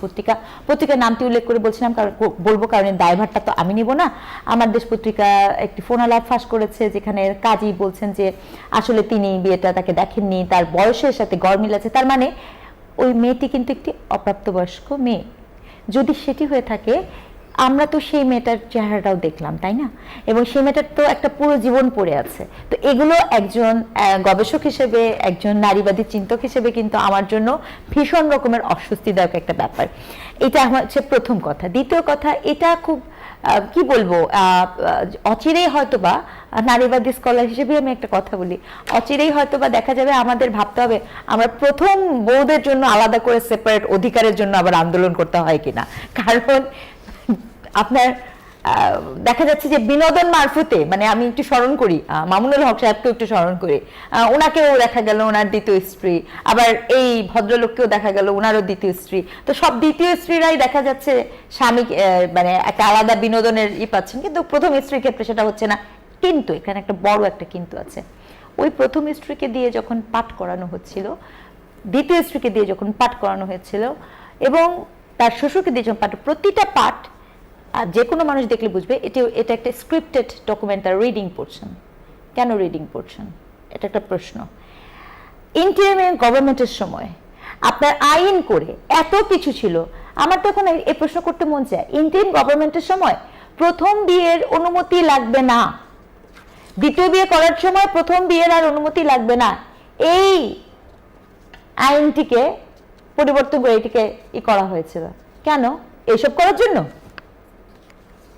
পত্রিকার নামটি উল্লেখ করে বলছিলাম, কারণ বলবো কারণ দায়ভারটা তো আমি নিব না। আমার দেশ পত্রিকা একটি ফোন আলাপ ফাঁস করেছে, যেখানে কাজী বলছেন যে আসলে তিনি বিয়েটা তাকে দেখেননি, তার বয়সের সাথে গড় মিল আছে। তার মানে ওই মেয়েটি কিন্তু একটি অপ্রাপ্তবয়স্ক মেয়ে। যদি সেটি হয়ে থাকে, আমরা তো সেই মেয়েটার চেহারাটাও দেখলাম, তাই না? এবং সেই মেয়েটার তো একটা পুরো জীবন পড়ে আছে। তো এগুলো একজন গবেষক হিসেবে, একজন নারীবাদী চিন্তক হিসেবে কিন্তু আমার জন্য ভীষণ রকমের অস্বস্তিদায়ক একটা ব্যাপার। এটা হচ্ছে প্রথম কথা। দ্বিতীয় কথা, এটা খুব কি বলবো, অচিরেই হয়তোবা, নারীবাদী স্কলার হিসেবে আমি একটা কথা বলি, অচিরেই হয়তোবা দেখা যাবে আমাদের ভাবতে হবে আমরা প্রথম বউদের জন্য আলাদা করে সেপারেট অধিকারের জন্য আবার আন্দোলন করতে হয় কিনা। কারণ আপনার দেখা যাচ্ছে যে বিনোদন মারফতে, মানে আমি একটু স্মরণ করি মামুনুল হক সাহেবকেও একটু স্মরণ করি, ওনাকেও দেখা গেল ওনার দ্বিতীয় স্ত্রী, আবার এই ভদ্রলোককেও দেখা গেল ওনারও দ্বিতীয় স্ত্রী। তো সব দ্বিতীয় স্ত্রীরাই দেখা যাচ্ছে স্বামী মানে একটা আলাদা বিনোদনের পাচ্ছেন, কিন্তু প্রথম স্ত্রীর ক্ষেত্রে সেটা হচ্ছে না। কিন্তু এখানে একটা বড় একটা কিন্তু আছে। ওই প্রথম স্ত্রীকে দিয়ে যখন পাঠ করানো হচ্ছিল, দ্বিতীয় স্ত্রীকে দিয়ে যখন পাঠ করানো হয়েছিল, এবং তার শ্বশুরকে দিয়ে যখন পাঠ, প্রতিটা পাঠ আর যে কোনো মানুষ দেখলে বুঝবে এটা একটা স্ক্রিপ্টেড ডকুমেন্ট, তার রিডিং পড়ছেন। কেন রিডিং পড়ছেন? এটা একটা প্রশ্ন। ইন্টারিম গভর্নমেন্টের সময় আপনার আইন করে এত কিছু ছিল, আমার তো এখন এই প্রশ্ন করতে মন চায়, ইন্টারিম গভর্নমেন্টের সময় প্রথম বিয়ের অনুমতি লাগবে না, দ্বিতীয় বিয়ে করার সময় প্রথম বিয়ের আর অনুমতি লাগবে না, এই আইনটিকে পরিবর্তন করে এটিকে করা হয়েছিল। কেন? এসব করার জন্য,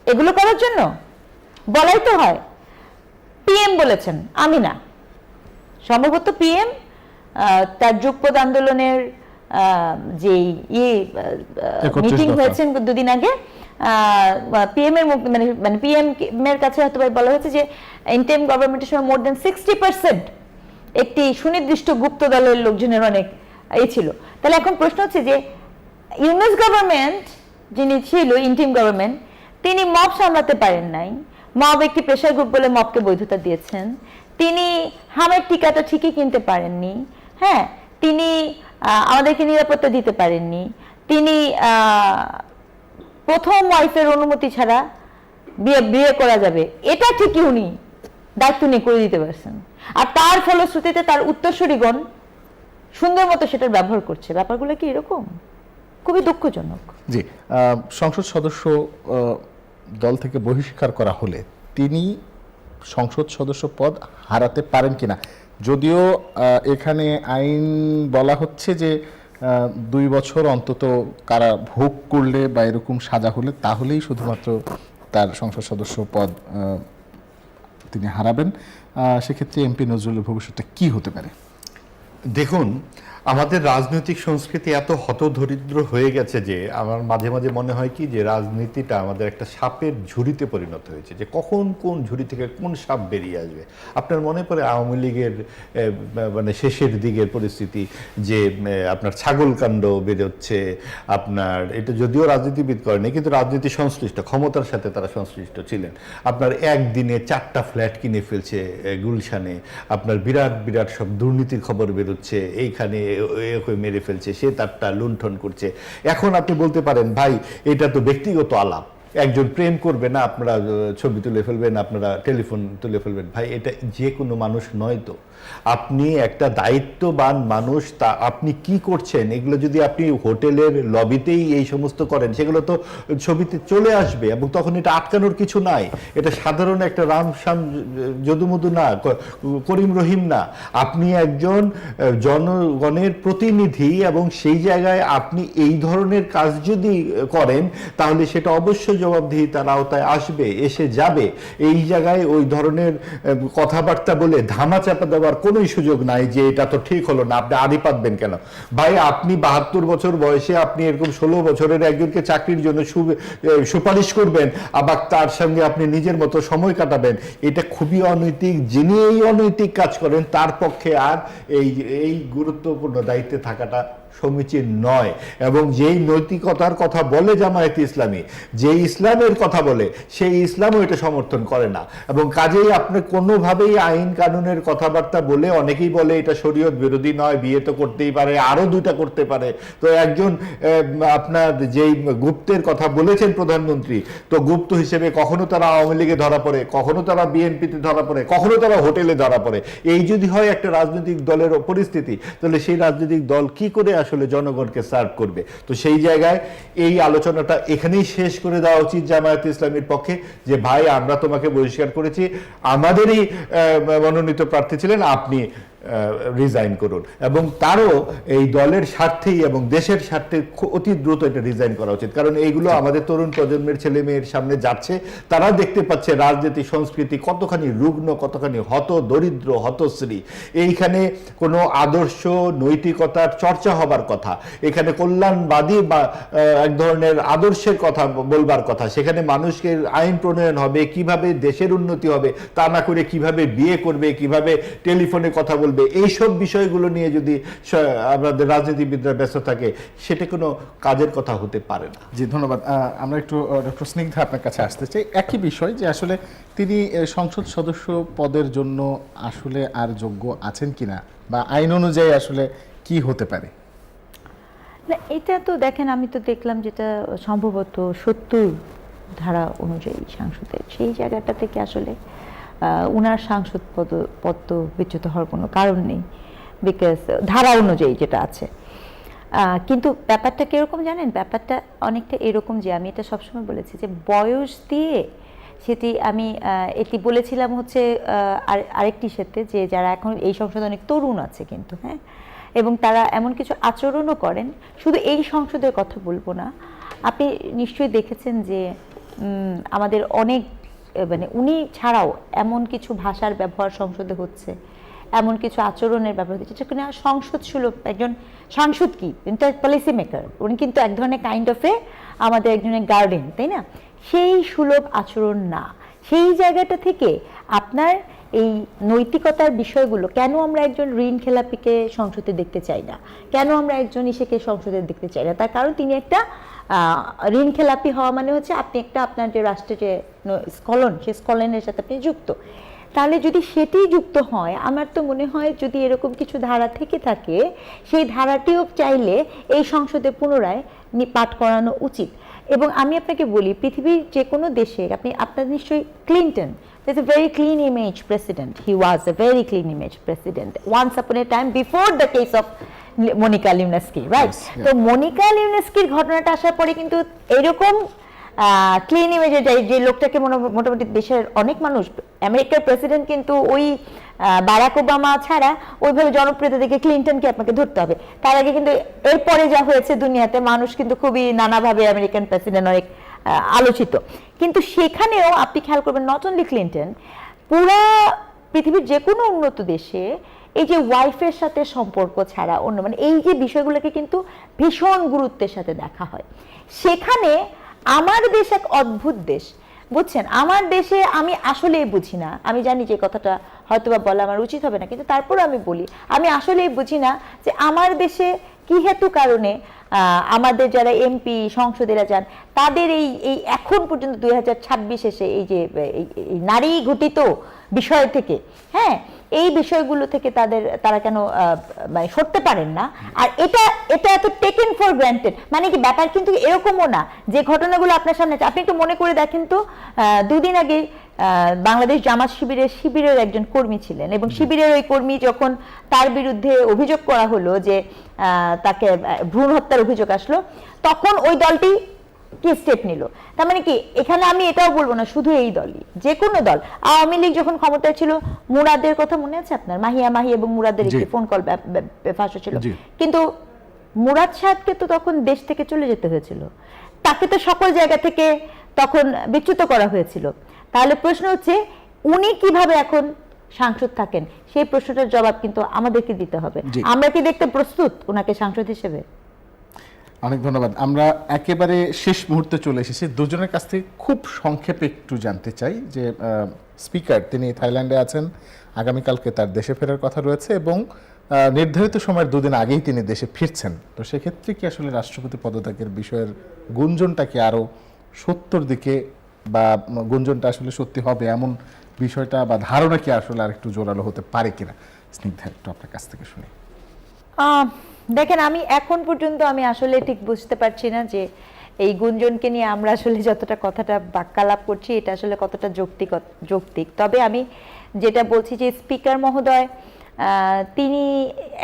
এগুলো করার জন্য বলাই তো হয়। পিএম বলেছেন, আমি না, সম্ভবত পিএম তার যুগপৎ আন্দোলনের যে মিটিং হয়েছেন দুদিন আগে, পিএম এর মানে পিএম এর কাছে হয়তো বলা হয়েছে যে ইন্টারিম গভর্নমেন্টের সময় মোর দেন 60% একটি সুনির্দিষ্ট গুপ্ত দলের লোকজনের অনেক ছিল। তাহলে এখন প্রশ্ন হচ্ছে যে ইউনুস গভর্নমেন্ট যিনি ছিল, ইন্টারিম গভর্নমেন্ট, তিনি মব সামলাতে পারেন নাই, মব একটি প্রেশার গ্রুপ বলে মবকে বৈধতা দিয়েছেন, তিনি হামের টিকাটা ঠিকই কিনতে পারেননি, হ্যাঁ, তিনি আমাদেরকে নিরাপত্তা দিতে পারেননি, তিনি প্রথম ওয়াইফের অনুমতি ছাড়া বিয়ে করা যাবে এটা ঠিকই উনি দায়িত্ব নিয়ে করে দিতে পারছেন, আর তার ফলশ্রুতিতে তার উত্তরসূরিগণ সুন্দর মতো সেটার ব্যবহার করছে। ব্যাপারগুলো কি এরকম? খুবই দুঃখজনক। জি, সংসদ সদস্য দল থেকে বহিষ্কার করা হলে তিনি সংসদ সদস্য পদ হারাতে পারেন কিনা? যদিও এখানে আইন বলা হচ্ছে যে 2 বছর অন্তত কারা ভোগ করলে বা এরকম সাজা হলে তাহলেই শুধুমাত্র তার সংসদ সদস্য পদ তিনি হারাবেন। সেক্ষেত্রে এমপি নজরুলের ভবিষ্যৎটা কি হতে পারে? দেখুন, আমাদের রাজনৈতিক সংস্কৃতি এত হতদরিদ্র হয়ে গেছে যে আমার মাঝে মাঝে মনে হয় কি যে রাজনীতিটা আমাদের একটা সাপের ঝুড়িতে পরিণত হয়েছে, যে কখন কোন ঝুড়ি থেকে কোন সাপ বেরিয়ে আসবে। আপনার মনে পড়ে আওয়ামী লীগের মানে শেষের দিকের পরিস্থিতি, যে আপনার ছাগলকাণ্ড বেরোচ্ছে, আপনার এটা যদিও রাজনীতিবিদ করেনি কিন্তু রাজনীতি সংশ্লিষ্ট, ক্ষমতার সাথে তারা সংশ্লিষ্ট ছিলেন। আপনার একদিনে 4টা ফ্ল্যাট কিনে ফেলছে গুলশানে, আপনার বিরাট বিরাট সব দুর্নীতির খবর বেরোচ্ছে, এইখানে একে মেরে ফেলছে, সে তারটা লুণ্ঠন করছে। এখন আপনি বলতে পারেন ভাই এটা তো ব্যক্তিগত আলাপ, একজন প্রেম করবে না, আপনারা ছবি তুলে ফেলবেন, আপনারা টেলিফোন তুলে ফেলবেন। ভাই এটা যে কোনো মানুষ নয় তো, আপনি একটা দায়িত্ববান মানুষ, তা আপনি কি করছেন এগুলো যদি আপনি হোটেলের লবিতেই এই সমস্ত করেন সেগুলো তো ছবিতে চলে আসবে, এবং তখন এটা আটকানোর কিছু নাই। এটা সাধারণ একটা রাম শ্যাম যদুমধু না, করিম রহিম না, আপনি একজন জনগণের প্রতিনিধি, এবং সেই জায়গায় আপনি এই ধরনের কাজ যদি করেন তাহলে সেটা অবশ্যই জবাবদিহিতার আওতায় আসবে, এসে যাবে। এই জায়গায় ওই ধরনের কথাবার্তা বলে ধামাচাপা দেওয়ার কোনো সুযোগ নাই যে এটা তো ঠিক হলো না, আপনি আড়ি পাতবেন কেন? ভাই আপনি 72 বছর বয়সে আপনি এরকম 16 বছরের একজনকে চাকরির জন্য সুপারিশ করবেন, আবার তার সঙ্গে আপনি নিজের মতো সময় কাটাবেন, এটা খুবই অনৈতিক। যিনি এই অনৈতিক কাজ করেন তার পক্ষে আর এই গুরুত্বপূর্ণ দায়িত্বে থাকাটা সমীচীন নয়। এবং যেই নৈতিকতার কথা বলে জামায়াতে ইসলামী, যে ইসলামের কথা বলে, সেই ইসলামও এটা সমর্থন করে না। এবং কাজেই আপনি কোনোভাবেই আইন কানুনের কথাবার্তা বলে, অনেকেই বলে এটা শরীয়ত বিরোধী নয়, বিয়ে তো করতেই পারে, আরো 2টা করতে পারে। তো একজন আপনার যেই গুপ্তের কথা বলেছেন প্রধানমন্ত্রী, তো গুপ্ত হিসেবে কখনো তারা আওয়ামী লীগে ধরা পড়ে, কখনো তারা বিএনপিতে ধরা পড়ে, কখনো তারা হোটেলে ধরা পড়ে। এই যদি হয় একটা রাজনৈতিক দলের পরিস্থিতি, তাহলে সেই রাজনৈতিক দল কি করে আসলে জনগণকে সার্ভ করবে? তো সেই জায়গায় এই আলোচনাটা এখানেই শেষ করে দেওয়া উচিত জামায়াতে ইসলামীর পক্ষে, যে ভাই আমরা তোমাকে বহিষ্কার করেছি, আমাদেরই মনোনীত প্রার্থী ছিলেন, আপনি রিজাইন করুন। এবং তারও এই দলের স্বার্থেই এবং দেশের স্বার্থে অতি দ্রুত এটা রিজাইন করা উচিত। কারণ এইগুলো আমাদের তরুণ প্রজন্মের ছেলে মেয়ের সামনে যাচ্ছে, তারা দেখতে পাচ্ছে রাজনীতি সংস্কৃতি কতখানি রুগ্ন, কতখানি হত দরিদ্র, হতশ্রী। এইখানে কোনো আদর্শ নৈতিকতার চর্চা হবার কথা, এখানে কল্যাণবাদী বা এক ধরনের আদর্শের কথা বলবার কথা, সেখানে মানুষকে আইন প্রণয়ন হবে, কিভাবে দেশের উন্নতি হবে, তা না করে কিভাবে বিয়ে করবে, কিভাবে টেলিফোনে কথা বলবে, এইসব বিষয়গুলো নিয়ে যদি আমাদের রাজনীতিবিদরা ব্যস্ত থাকে, সেটা কোনো কাজের কথা হতে পারে না। জি, ধন্যবাদ। আমরা একটু ডক্টর স্নিগ্ধা আপনার কাছে আসতে চাই। একই বিষয়, যে আসলে তিনি সংসদ সদস্য পদের জন্য আসলে আর যোগ্য আছেন কিনা, বা আইন অনুযায়ী আসলে কি হতে পারে? না, এটা তো দেখেন, আমি তো দেখলাম যেটা সম্ভবত 70 ধারা অনুযায়ী সাংসদের, সেই জায়গাটা থেকে আসলে উনার সাংসদ পদ তো বিচ্যুত হওয়ার কোনো কারণ নেই, বিকজ ধারা অনুযায়ী যেটা আছে। কিন্তু ব্যাপারটা কিরকম জানেন? ব্যাপারটা অনেকটা এরকম, যে আমি এটা সবসময় বলেছি যে বয়স দিয়ে সেটি আমি এটি বলেছিলাম হচ্ছে আরেকটির সাথে, যে যারা এখন এই সংসদে অনেক তরুণ আছে কিন্তু, হ্যাঁ, এবং তারা এমন কিছু আচরণও করেন, শুধু এই সংসদের কথা বলবো না, আপনি নিশ্চয়ই দেখেছেন যে আমাদের অনেক মানে উনি ছাড়াও এমন কিছু ভাষার ব্যবহার সংসদে হচ্ছে, এমন কিছু আচরণের ব্যবহার হচ্ছে, যেটা কিনা সংসদ সুলভ। একজন সাংসদ কি কিন্তু পলিসি মেকার, উনি কিন্তু এক ধরনের কাইন্ড অফ আমাদের একজনের গার্ডেন, তাই না? সেই সুলভ আচরণ না। সেই জায়গাটা থেকে আপনার এই নৈতিকতার বিষয়গুলো, কেন আমরা একজন ঋণ খেলাপিকে সংসদে দেখতে চাই না, কেন আমরা একজন ইসেকে সংসদে দেখতে চাই না, তার কারণ তিনি একটা ঋণ খেলাপি হওয়া মানে হচ্ছে আপনি একটা আপনার যে রাষ্ট্রের যে স্কলন, সেই স্কলনের সাথে আপনি যুক্ত। তাহলে যদি সেটি যুক্ত হয়, আমার তো মনে হয় যদি এরকম কিছু ধারা থেকে থাকে, সেই ধারাটিও চাইলে এই সংসদে পুনরায় পাঠ করানো উচিত। এবং আমি আপনাকে বলি পৃথিবীর যে কোনো দেশে আপনার নিশ্চয়ই Clinton is a very clean image president. He was a very clean image president once upon a time before the case of Monica Lewinsky, right? Yes, yeah. তো মনিকা লিউনেস্কির ঘটনাটা আসার পরে কিন্তু এরকম ক্লিন ইমেজের যে লোকটাকে মোটামুটি দেশের অনেক মানুষ, আমেরিকার প্রেসিডেন্ট কিন্তু ওই বারাক ওবামা ছাড়া ওইভাবে জনপ্রিয়তা দেখে ক্লিনটনকে আপনাকে ধরতে হবে। তার আগে কিন্তু এরপরে যা হয়েছে দুনিয়াতে মানুষ কিন্তু খুবই নানাভাবে আমেরিকান প্রেসিডেন্ট অনেক আলোচিত, কিন্তু সেখানেও আপনি খেয়াল করবেন নট অনলি ক্লিনটন, পুরা পৃথিবীর যে কোনো উন্নত দেশে এই যে ওয়াইফের সাথে সম্পর্ক ছাড়া অন্য মানে এই যে বিষয়গুলোকে কিন্তু ভীষণ গুরুত্বের সাথে দেখা হয়। সেখানে আমার দেশ এক অদ্ভুত দেশ, বুঝছেন? আমার দেশে আমি আসলেই বুঝি না, আমি জানি যে কথাটা হয়তোবা বলা আমার উচিত হবে না, কিন্তু তারপরে আমি বলি আমি আসলেই বুঝি না যে আমার দেশে কি হেতু কারণে আমাদের যারা এমপি সংসদেরা যান তাদের এই এখন পর্যন্ত 2026 এসে এই যে এই নারী ঘটিত বিষয় থেকে, হ্যাঁ, এই বিষয়গুলো থেকে তারা কেন মানে সরতে পারেন না। আর এটা এত টেকেন ফর গ্রান্টেড, মানে কি ব্যাপার কিন্তু এরকমও না যে ঘটনাগুলো আপনার সামনে আছে। আপনি একটু মনে করে দেখেন তো, দুদিন আগে বাংলাদেশ জামাত শিবিরের একজন কর্মী ছিলেন এবং শিবিরের ওই কর্মী যখন তার বিরুদ্ধে অভিযোগ করা হলো যে তাকে ভ্রূণ হত্যার অভিযোগ আসলো, তখন ওই দলটি কি স্টেপ নিল। তার মানে কি এখানে আমি এটাও বলবো না শুধু এই দলই, যে কোনো দল। আওয়ামী লীগ যখন ক্ষমতায় ছিল মুরাদের কথা মনে আছে আপনার? মাহি এবং মুরাদের একটি ফোন কল ফাঁস ছিল, কিন্তু মুরাদ সাহেবকে তো তখন দেশ থেকে চলে যেতে হয়েছিল, তাকে তো সকল জায়গা থেকে তখন বিচ্যুত করা হয়েছিল। তাহলে প্রশ্ন হচ্ছে উনি কিভাবে এখন সাংসদ থাকেন, সেই প্রশ্নটার জবাব কিন্তু আমাদেরকে দিতে হবে। আমরা কি দেখতে প্রস্তুত ওনাকে সাংসদ হিসেবে? অনেক ধন্যবাদ। আমরা একেবারে শেষ মুহূর্তে চলে এসেছি। দুজনের কাছ থেকে খুব সংক্ষেপে একটু জানতে চাই যে স্পিকার তিনি থাইল্যান্ডে আছেন, আগামীকালকে তার দেশে ফেরার কথা রয়েছে এবং নির্ধারিত সময়ের দুদিন আগেই তিনি দেশে ফিরছেন। তো সেক্ষেত্রে কি আসলে রাষ্ট্রপতি পদত্যাগের বিষয়ের গুঞ্জনটা কি আরও সত্যর দিকে, বা গুঞ্জনটা আসলে সত্যি হবে এমন বিষয়টা বা ধারণা কি আসলে আর একটু জোরালো হতে পারে কিনা? স্নিগ্ধা, একটু আপনার কাছ থেকে শুনি। দেখেন, আমি এখন পর্যন্ত আমি আসলে ঠিক বুঝতে পারছি না যে এই গুঞ্জনকে নিয়ে আমরা আসলে যতটা কথাটা বাক্যালাপ করছি এটা আসলে কতটা যৌক্তিক। তবে আমি যেটা বলছি যে স্পিকার মহোদয় তিনি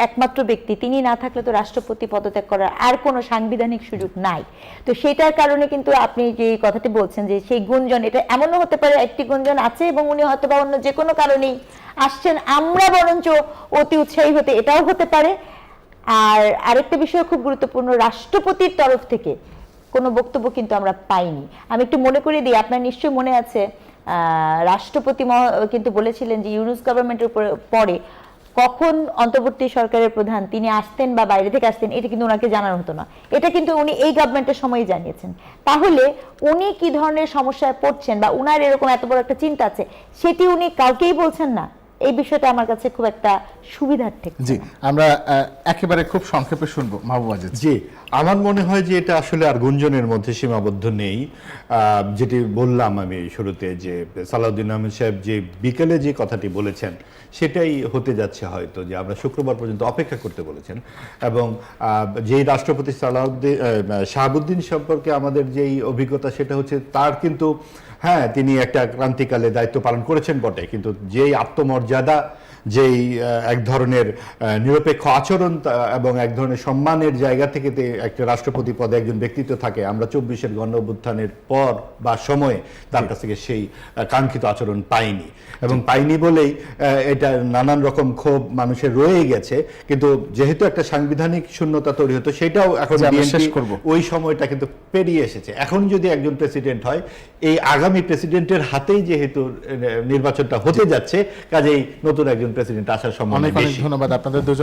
একমাত্র ব্যক্তি, তিনি না থাকলে তো রাষ্ট্রপতি পদত্যাগ করার আর কোনো সাংবিধানিক সুযোগ নাই। তো সেটার কারণে কিন্তু আপনি যে কথাটি বলছেন যে সেই গুঞ্জন, এটা এমনও হতে পারে একটি গুঞ্জন আছে এবং উনি হয়তো বা অন্য যে কোনো কারণেই আসছেন, আমরা বরঞ্চ অতি উৎসাহী হতে, এটাও হতে পারে। আর আরেকটা বিষয় খুব গুরুত্বপূর্ণ, রাষ্ট্রপতির তরফ থেকে কোনো বক্তব্য কিন্তু আমরা পাইনি। আমি একটু মনে করে দিই, আপনার নিশ্চয়ই মনে আছে রাষ্ট্রপতি কিন্তু বলেছিলেন যে ইউনূস গভর্নমেন্টের পরে কখন অন্তর্বর্তী সরকারের প্রধান তিনি আসতেন বা বাইরে থেকে আসতেন এটা কিন্তু ওনাকে জানানো হতো না, এটা কিন্তু উনি এই গভর্নমেন্টের সময়ই জানিয়েছেন। তাহলে উনি কি ধরনের সমস্যায় পড়ছেন বা উনার এরকম এত বড় একটা চিন্তা আছে সেটি উনি কাউকেই বলছেন না, এই বিষয়টা আমার কাছে খুব একটা সুবিধার্থে। জি, আমরা একেবারে খুব সংক্ষেপে শুনবো মাহবুব আজিজ। জি, আমার মনে হয় যে এটা আসলে আর গুঞ্জনের মধ্যে সীমাবদ্ধ নেই। যেটি বললাম আমি শুরুতে যে সালাউদ্দিন আহমেদ সাহেব যে বিকেলে যে কথাটি বলেছেন সেটাই হতে যাচ্ছে হয়তো, যে আমরা শুক্রবার পর্যন্ত অপেক্ষা করতে বলেছেন। এবং যেই রাষ্ট্রপতি শাহাবুদ্দিন সম্পর্কে আমাদের যেই অভিজ্ঞতা সেটা হচ্ছে তার কিন্তু হ্যাঁ তিনি একটা ক্রান্তিকালে দায়িত্ব পালন করেছেন বটে, কিন্তু যেই আত্মমর্যাদা, যেই এক ধরনের নিরপেক্ষ আচরণ এবং এক ধরনের সম্মানের জায়গা থেকে একটা রাষ্ট্রপতি পদে একজন ব্যক্তিত্ব থাকে, আমরা 24-এর গণ অভ্যুত্থানের পর বা সময়ে তার কাছ থেকে সেই কাঙ্ক্ষিত আচরণ পাইনি। এবং পাইনি বলেই এটা নানান রকম ক্ষোভ মানুষের রয়ে গেছে। কিন্তু যেহেতু একটা সাংবিধানিক শূন্যতা তৈরি হতো সেটাও এখন ওই সময়টা কিন্তু পেরিয়ে এসেছে। এখন যদি একজন প্রেসিডেন্ট হয়, এই আগামী প্রেসিডেন্টের হাতেই যেহেতু নির্বাচনটা হতে যাচ্ছে, কাজেই নতুন একজন প্রেসিডেন্ট আসার সম্ভাবনা বেশি। অনেক ধন্যবাদ আপনাদের দুজন।